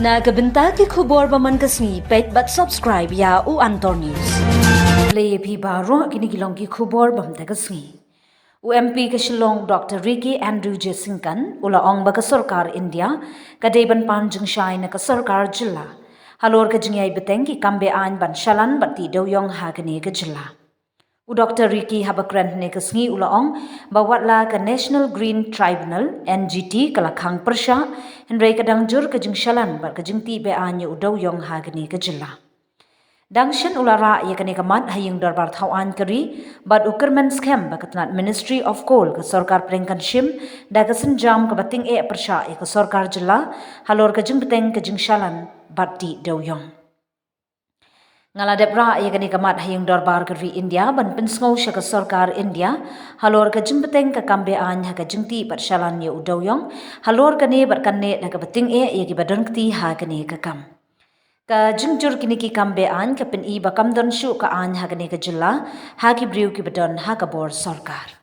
Na kabinta ki khubor baman kasmi pet but subscribe ya u Antor News. Play phi baro kini kilong ki khubor bam ta kasmi. UMP ke Shillong Dr. Ricky Andrew Jesingkan ula ong ba ka sarkar India kadeban pan jingshai na ka sarkar jilla. Halor ka jingyai beteng ki kambe an ban shalan bati dewiong hagani ka jilla. U Dr. Ricky Habakran ne kasngi ula ong bawatla ka National Green Tribunal NGT kalakhang persya henrei kadang jur ka jingshalan bar ka jingtih be-ain u dewiong hagani ka jilla. Dangshan ulara ia kani kamat hayung darbar thawan kari bad ukerman scam bakatnat Ministry of Coal ke sarkar prengkan shim da ka senjam ka bating persya ka sarkar jilla halor ka jingbeteng ka jingshalan bati dewiong. Ngala debra ia kani kamat hayung darbar kari India ban pensngau sya ka sarkar India halor ka jingbeteng ka kambe-ain ha ka jingtih persyalan u dewiong halor kani barkanne da ka bating ia ki badangti ha kani ka kam. Ka jingjur kini ki kambe-ain ka pin i bakam don syu ka an ha kani ka jilla ha ki briu ki badon ha ka bor sarkar.